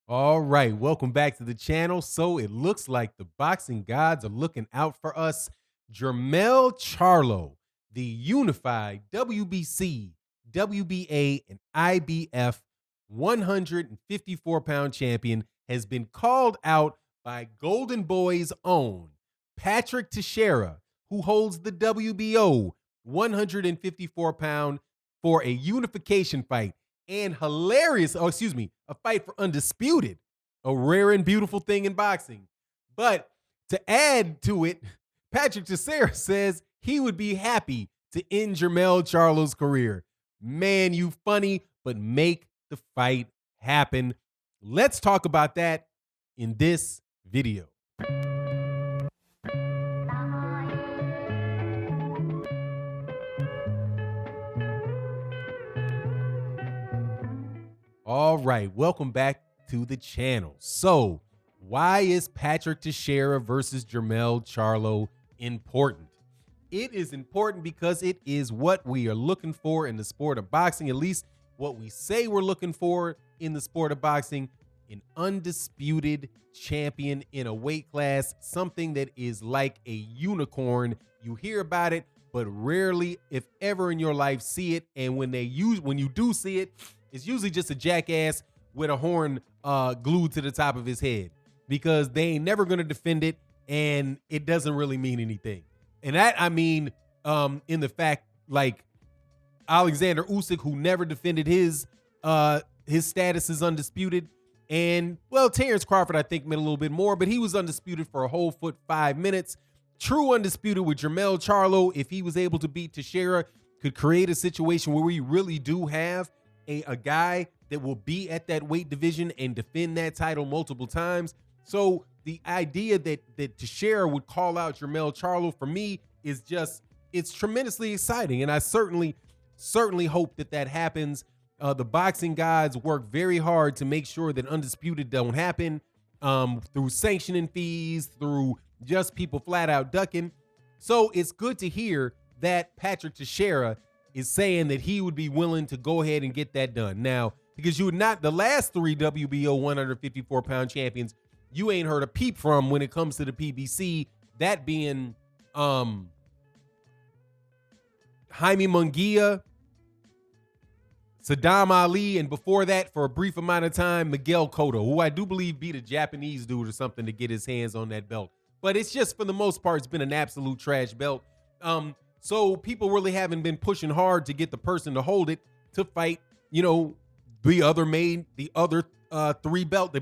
All right, welcome back to the channel. So it looks like the boxing gods are looking out for us. Jermell Charlo, the unified WBC, WBA, and IBF 154-pound champion, has been called out by Golden Boy's own Patrick Teixeira, who holds the WBO 154-pound for a unification fight and a fight for Undisputed, a rare and beautiful thing in boxing. But to add to it, Patrick Teixeira says he would be happy to end Jermell Charlo's career. Man, you funny, but make the fight happen. Let's talk about that in this video. All right, welcome back to the channel. So, why is Patrick Teixeira versus Jermell Charlo important? It is important because it is what we are looking for in the sport of boxing, at least what we say we're looking for in the sport of boxing, an undisputed champion in a weight class, something that is like a unicorn. You hear about it, but rarely, if ever in your life, see it. And when you do see it, it's usually just a jackass with a horn glued to the top of his head, because they ain't never going to defend it, and it doesn't really mean anything. And that, I mean, in the fact, like Alexander Usyk, who never defended his status as undisputed, and well, Terrence Crawford, I think, meant a little bit more, but he was undisputed for a whole 5 minutes. True undisputed with Jermell Charlo, if he was able to beat Teixeira, could create a situation where we really do have a guy that will be at that weight division and defend that title multiple times. So the idea that Teixeira would call out Jermell Charlo, for me, is just, it's tremendously exciting. And I certainly hope that happens. The boxing gods work very hard to make sure that Undisputed don't happen, through sanctioning fees, through just people flat out ducking. So it's good to hear that Patrick Teixeira is saying that he would be willing to go ahead and get that done. Now, because you would not, the last three WBO 154-pound champions, you ain't heard a peep from when it comes to the PBC, that being Jaime Munguia, Saddam Ali, and before that, for a brief amount of time, Miguel Cotto, who I do believe beat a Japanese dude or something to get his hands on that belt. But it's just, for the most part, it's been an absolute trash belt. So people really haven't been pushing hard to get the person to hold it to fight, the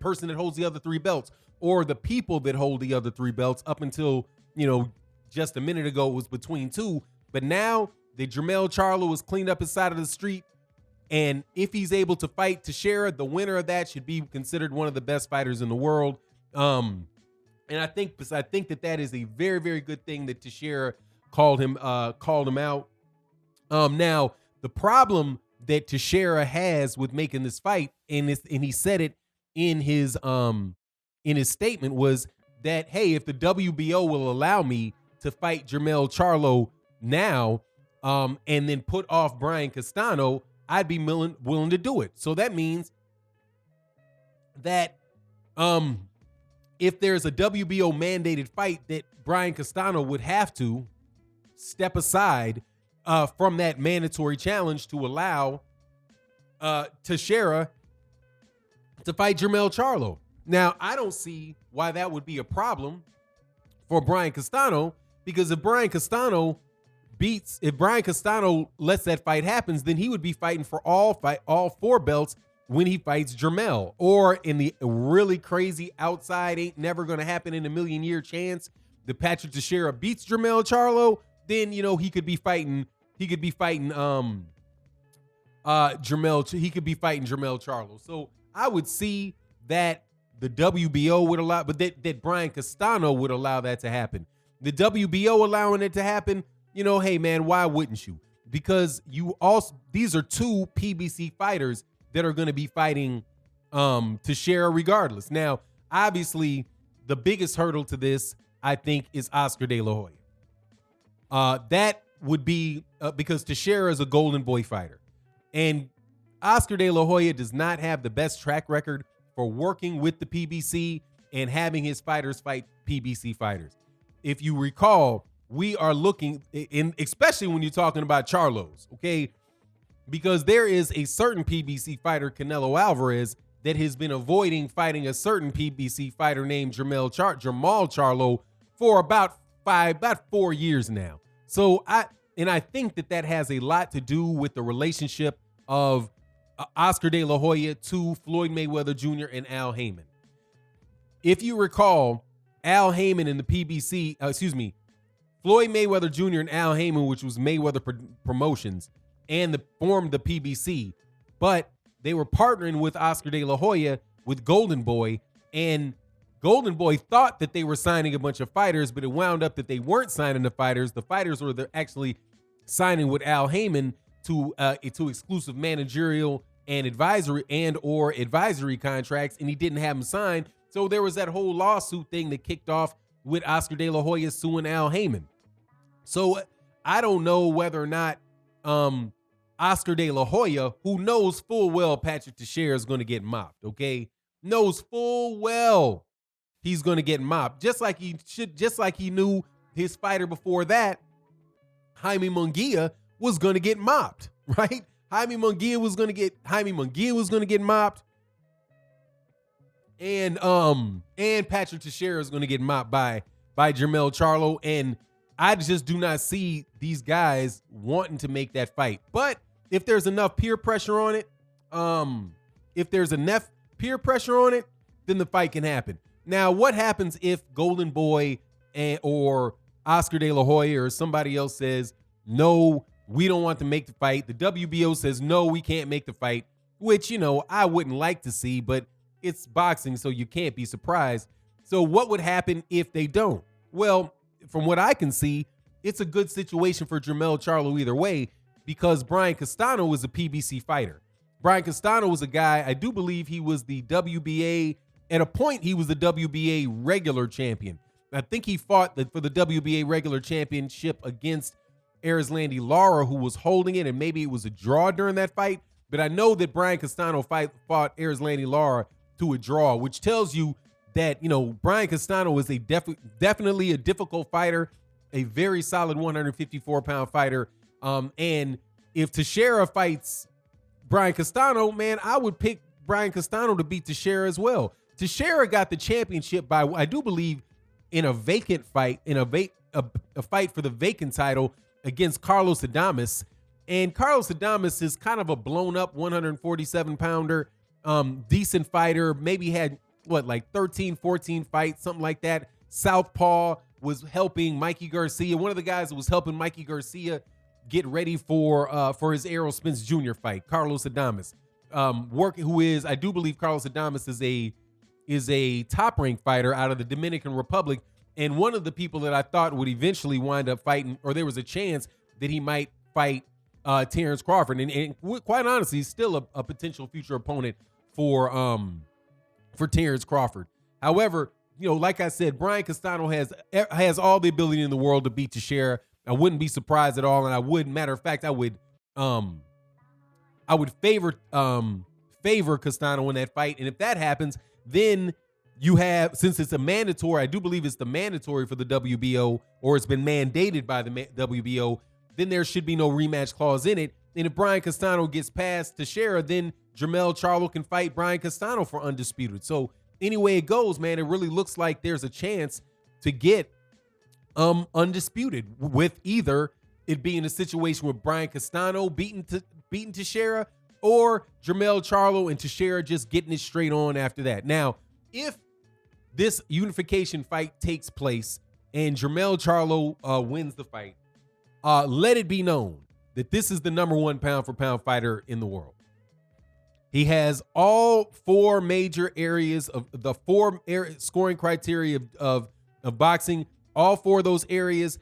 person that holds the other three belts, or the people that hold the other three belts. Up until, just a minute ago, it was between two. But now that Jermell Charlo has cleaned up his side of the street, and if he's able to fight Teixeira, the winner of that should be considered one of the best fighters in the world. And I think that is a very, very good thing that Teixeira called him out. Now, the problem that Teixeira has with making this fight, and he said it in his statement, was that, hey, if the WBO will allow me to fight Jermell Charlo now, and then put off Brian Castano, I'd be willing to do it. So that means that if there's a WBO mandated fight, that Brian Castano would have to step aside from that mandatory challenge to allow Teixeira to fight Jermell Charlo. Now, I don't see why that would be a problem for Brian Castano, because if Brian Castano lets that fight happen, then he would be fighting for all four belts when he fights Jermell. Or in the really crazy outside, ain't never gonna happen in a million year chance that Patrick Teixeira beats Jermell Charlo, then he could be fighting Jermell Charlo. So I would see that the WBO would allow, but that Brian Castano would allow that to happen. The WBO allowing it to happen, hey man, why wouldn't you? Because these are two PBC fighters that are going to be fighting Teixeira regardless. Now, obviously, the biggest hurdle to this, I think, is Oscar De La Hoya. That would be because Teixeira is a Golden Boy fighter, and Oscar De La Hoya does not have the best track record for working with the PBC and having his fighters fight PBC fighters. If you recall, we are looking in, especially when you're talking about Charlo'S, okay? Because there is a certain PBC fighter, Canelo Alvarez, that has been avoiding fighting a certain PBC fighter named Jermell Charlo for about 4 years now. So I think that has a lot to do with the relationship of Oscar De La Hoya to Floyd Mayweather Jr. and Al Heyman. If you recall, Al Heyman and the PBC, Floyd Mayweather Jr. and Al Heyman, which was Mayweather Promotions, and formed the PBC, but they were partnering with Oscar De La Hoya with Golden Boy, and Golden Boy thought that they were signing a bunch of fighters, but it wound up that they weren't signing the fighters. The fighters were actually signing with Al Heyman to exclusive managerial and advisory contracts, and he didn't have them signed. So there was that whole lawsuit thing that kicked off with Oscar De La Hoya suing Al Heyman. So I don't know whether or not Oscar De La Hoya, who knows full well Patrick Teixeira is going to get mopped, okay? Knows full well he's going to get mopped. Just like he knew his fighter before that, Jaime Munguia, was going to get mopped, right? Jaime Munguia was going to get mopped. And Patrick Teixeira is going to get mopped by Jermell Charlo, and I just do not see these guys wanting to make that fight. But if there's enough peer pressure on it, then the fight can happen. Now, what happens if Golden Boy or Oscar De La Hoya or somebody else says, no, we don't want to make the fight? The WBO says, no, we can't make the fight, which, I wouldn't like to see, but it's boxing, so you can't be surprised. So what would happen if they don't? Well, from what I can see, it's a good situation for Jermell Charlo either way, because Brian Castano is a PBC fighter. Brian Castano was a guy, I do believe he was the WBA, at a point he was the WBA regular champion. I think he fought for the WBA regular championship against Erislandy Lara, who was holding it, and maybe it was a draw during that fight. But I know that Brian Castano fought Erislandy Lara to a draw, which tells you that, Brian Castano is definitely a difficult fighter, a very solid 154-pound fighter. And if Teixeira fights Brian Castano, man, I would pick Brian Castano to beat Teixeira as well. Teixeira got the championship by, I do believe, in a vacant fight, in a fight for the vacant title against Carlos Adames. And Carlos Adames is kind of a blown-up 147-pounder, decent fighter, maybe had, 13, 14 fights, something like that. Southpaw, was helping Mikey Garcia, one of the guys that was helping Mikey Garcia get ready for his Errol Spence Jr. fight, Carlos Adames. I do believe Carlos Adames is a top-ranked fighter out of the Dominican Republic, and one of the people that I thought would eventually wind up fighting, or there was a chance that he might fight Terrence Crawford, and quite honestly, he's still a potential future opponent for Terrence Crawford. However, like I said, Brian Castano has all the ability in the world to beat Teixeira. I wouldn't be surprised at all, and I would. Matter of fact, I would favor Castano in that fight. And if that happens, then you have, since it's a mandatory, I do believe it's the mandatory for the WBO, or it's been mandated by the WBO, then there should be no rematch clause in it. And if Brian Castano gets past Teixeira, then Jermell Charlo can fight Brian Castano for Undisputed. So any way it goes, man, it really looks like there's a chance to get Undisputed, with either it being a situation with Brian Castano beating Teixeira, or Jermell Charlo and Teixeira just getting it straight on after that. Now, if this unification fight takes place and Jermell Charlo wins the fight, let it be known that this is the number one pound-for-pound fighter in the world. He has all four major areas of the scoring criteria of boxing. All four of those areas: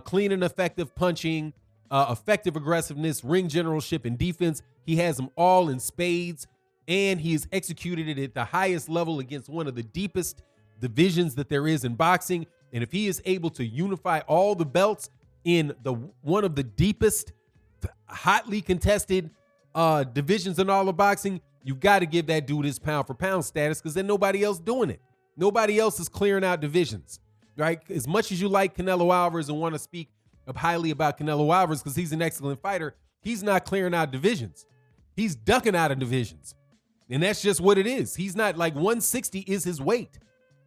clean and effective punching, effective aggressiveness, ring generalship, and defense. He has them all in spades, and he has executed it at the highest level against one of the deepest divisions that there is in boxing. And if he is able to unify all the belts in one of the deepest, hotly contested divisions in all of boxing, You got to give that dude his pound for pound status because then nobody else doing it. Nobody else is clearing out divisions, right? As much as you like Canelo Alvarez and want to speak highly about Canelo Alvarez because he's an excellent fighter, he's not clearing out divisions. He's ducking out of divisions. And that's just what it is. He's not, like, 160 is his weight.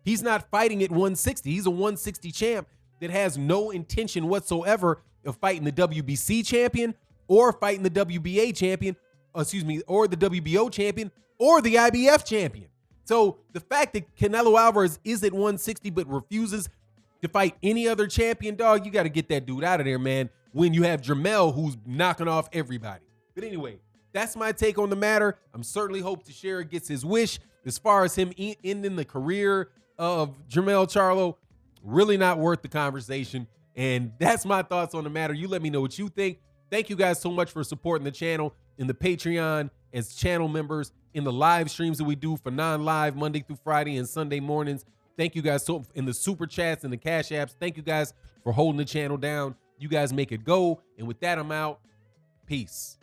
He's not fighting at 160. He's a 160 champ that has no intention whatsoever of fighting the WBC champion or fighting the WBA champion, or the WBO champion or the IBF champion. So the fact that Canelo Alvarez is at 160 but refuses to fight any other champion, dog, you got to get that dude out of there, man, when you have Jermell who's knocking off everybody. But anyway, that's my take on the matter. I'm certainly hope Teixeira gets his wish. As far as him ending the career of Jermell Charlo, really not worth the conversation. And that's my thoughts on the matter. You let me know what you think. Thank you guys so much for supporting the channel in the Patreon as channel members, in the live streams that we do for non-live Monday through Friday and Sunday mornings. Thank you guys so in the super chats and the cash apps. Thank you guys for holding the channel down. You guys make it go. And with that, I'm out. Peace.